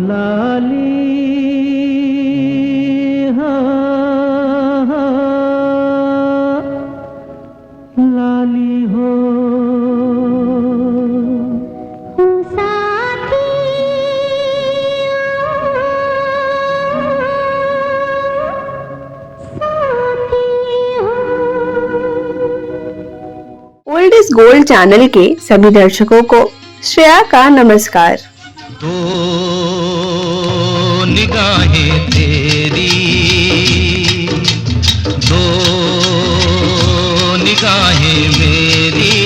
लाली हाँ, हाँ, लाली हो साथी ओल्ड इज गोल्ड चैनल के सभी दर्शकों को श्रेया का नमस्कार। दो निगाहें तेरी, दो निगाहें मेरी,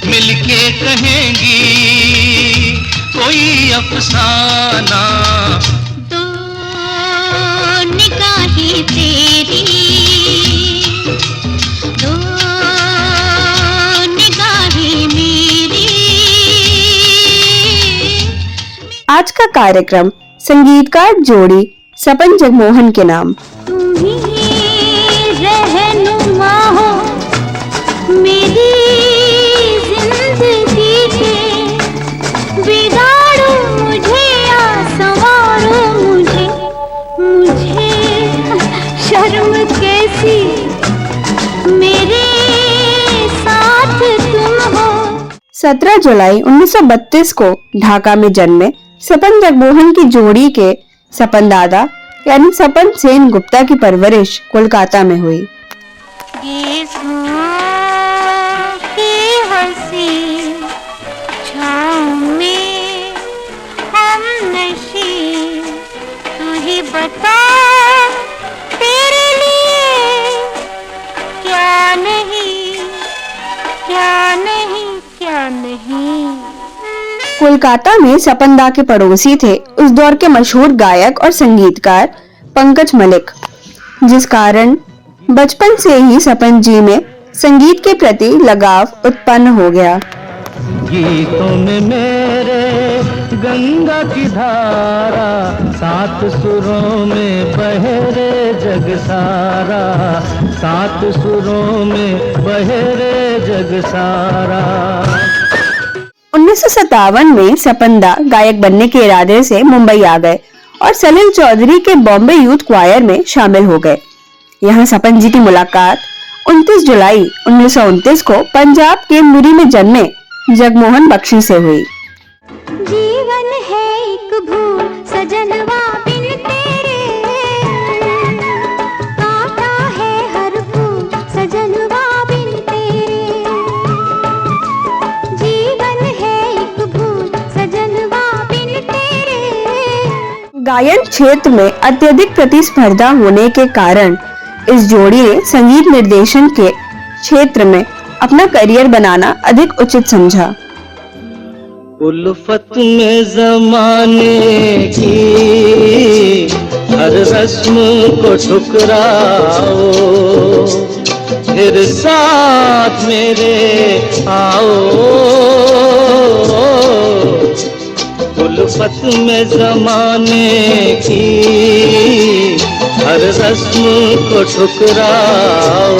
मिलके कहेंगी कोई अफसाना। दो निगाहें तेरी, दो निगाहें मेरी। आज का कार्यक्रम संगीतकार जोड़ी सपन जगमोहन के नाम। तुम ही रहनुमा हो मेरी जिंदगी के, बिगाड़ो मुझे या संवारो मुझे, मुझे शर्म कैसी मेरे साथ तुम हो। 17 जुलाई 1932 को ढाका में जन्मे सपन जगमोहन की जोड़ी के सपन दादा यानी सपन सेन गुप्ता की परवरिश कोलकाता में हुई। ये की हंसी छाँव में हम नशी, तू ही बता तेरे लिए क्या नहीं, क्या नहीं, क्या नहीं। कोलकाता में सपन दा के पड़ोसी थे उस दौर के मशहूर गायक और संगीतकार पंकज मलिक, जिस कारण बचपन से ही सपन जी में संगीत के प्रति लगाव उत्पन्न हो गया। गीतों में मेरे गंगा की धारा, सात सुरों में बहरे जग सारा, सात सुरों में बहरे जग सारा। 1957 में सपन दा गायक बनने के इरादे से मुंबई आ गए और सलील चौधरी के बॉम्बे यूथ क्वायर में शामिल हो गए। यहाँ सपन जी की मुलाकात 29 जुलाई 1929 को पंजाब के मुरी में जन्मे जगमोहन बख्शी से हुई। जीवन है एक भूल सजनवा बिन तेरे, काटा है हर फूल सजनवा बिन तेरे। जीवन है एक भूल सजनवा बिन तेरे। गायन क्षेत्र में अत्यधिक प्रतिस्पर्धा होने के कारण इस जोड़ी ने संगीत निर्देशन के क्षेत्र में अपना करियर बनाना अधिक उचित समझा। उल्फत में जमाने की हर रस्म को ठुकराओ, फिर साथ मेरे आओ। उल्फत में जमाने की हर रस्म को ठुकराओ।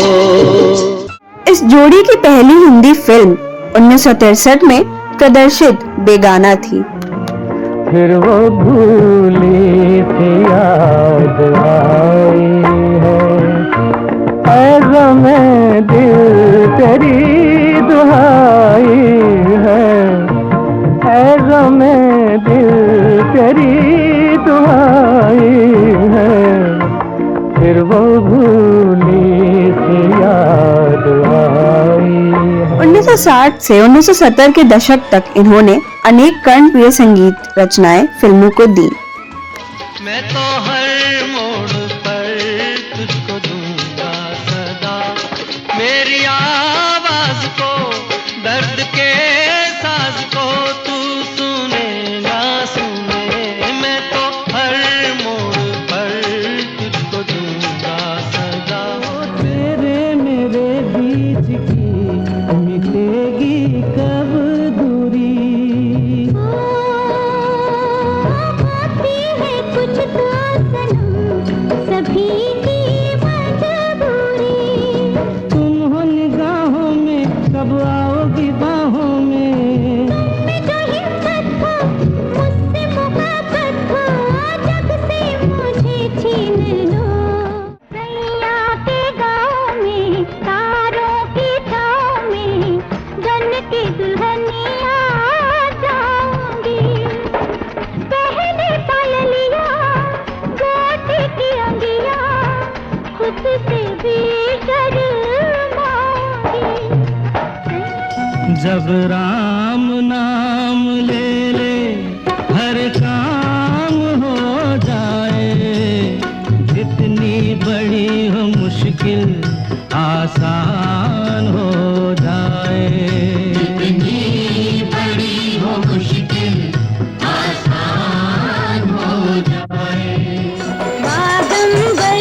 इस जोड़ी की पहली हिंदी फिल्म 1963 में प्रदर्शित बेगाना थी। फिर वो भूली सी याद आई है ज़मे दिल तेरी दुहाई है, ज़मे दिल तेरी दुहाई है। फिर वो भूली सी याद आई है। 1960 से 1970 के दशक तक इन्होंने अनेक कर्णप्रिय संगीत रचनाएं फिल्मों को दी। मैं तो हर मोड़ पर तुझको दूंगा सदा, मेरी आवाज को, दर्द के साज को तू सुने ना सुने। मैं तो हर मोड़ पर तुझको दूंगा सदा। तेरे मेरे बीच की मिटेगी कब दूरी। होती है कुछ तो सनम राम नाम ले ले हर काम हो जाए, जितनी बड़ी हो मुश्किल आसान हो जाए, जितनी बड़ी हो मुश्किल आसान हो जाए। बागंबर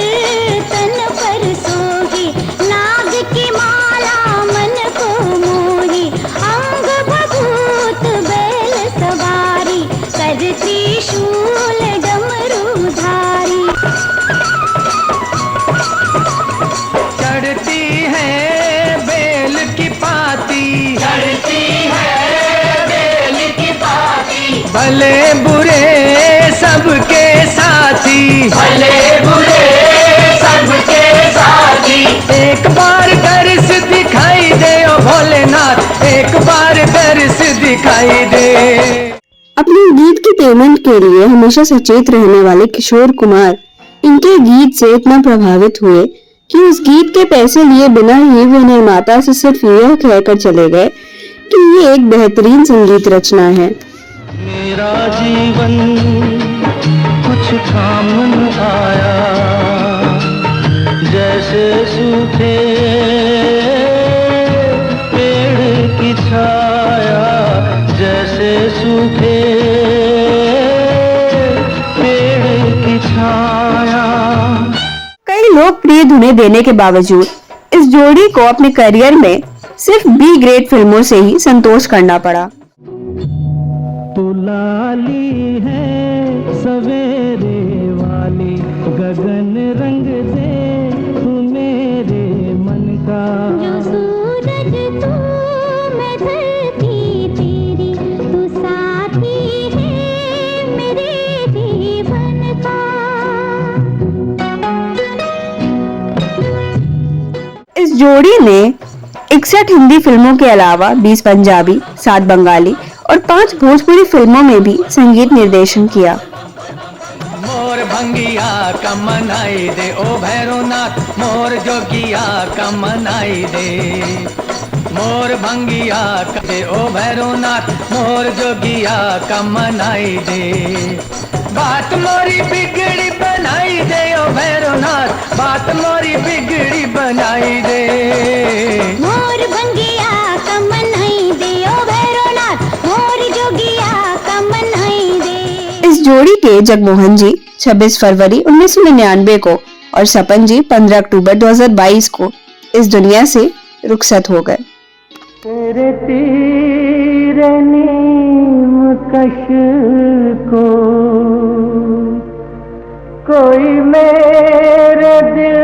तन पर सोही, नाग की माला मन को मोही, अंग बभूत बैल सवारी, कर त्रिशूल डमरूधारी। चढ़ती है बेल की पाती, चढ़ती है बेल की पाती, भले बुरे सबके साथी, भले बुरे सबके साथी। एक बार दर्श दिखाई दे ओ भोलेनाथ, एक बार दर्श दिखाई दे। अपने गीत की पेमेंट के लिए हमेशा सचेत रहने वाले किशोर कुमार इनके गीत से इतना प्रभावित हुए कि उस गीत के पैसे लिए बिना ही वो निर्माता से सिर्फ यह कहकर चले गए कि ये एक बेहतरीन संगीत रचना है। मेरा जीवन कुछ काम न आया, जैसे सूखे पेड़ की छाया, जैसे सूखे पेड़ की छाया। कई लोकप्रिय धुनें देने के बावजूद इस जोड़ी को अपने करियर में सिर्फ बी ग्रेड फिल्मों से ही संतोष करना पड़ा। तू लाली है सवेरे वाली, गगन रंग दे तू मेरे मन का। जो सूरज तू, मैं धरती तेरी, तू साथी है मेरे जीवन का। इस जोड़ी ने 61 हिंदी फिल्मों के अलावा 20 पंजाबी, 7 बंगाली और 5 भोजपुरी फिल्मों में भी संगीत निर्देशन किया। मोर भंगिया का मनाई दे ओ भैरवनाथ, मोर जोगिया का मनाई दे, मोर भंगिया का दे ओ भैरवनाथ, मोर जोगिया का मनाई दे। बात मोरी बिगड़ी बनाई दे ओ भैरवनाथ, बात मोरी बिगड़ी बनाई दे। मोर भंगिया का मनाई दे ओ भैरवनाथ, मोर जोगिया का मनाई दे। इस जोड़ी के जगमोहन जी 26 फरवरी 1999 को और सपन जी 15 अक्टूबर 2022 को इस दुनिया से रुखसत हो गए। तेरे तीर नीम कश को कोई मेरे दिल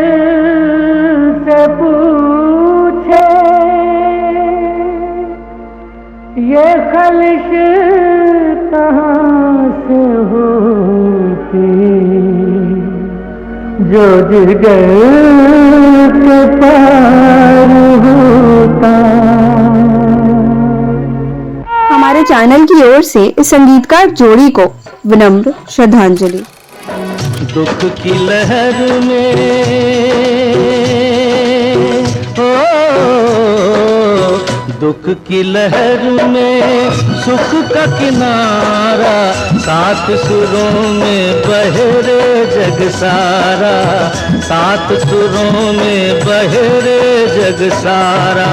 से पूछे, ये खलिश कहाँ से होती, जो जिगर के पार होता। हमारे चैनल की ओर से इस संगीतकार जोड़ी को विनम्र श्रद्धांजलि। दुख की लहर में ओ, दुख की लहर में सुख का किनारा, सात सुरों में बहरे जग सारा, सात सुरों में बहरे जग सारा।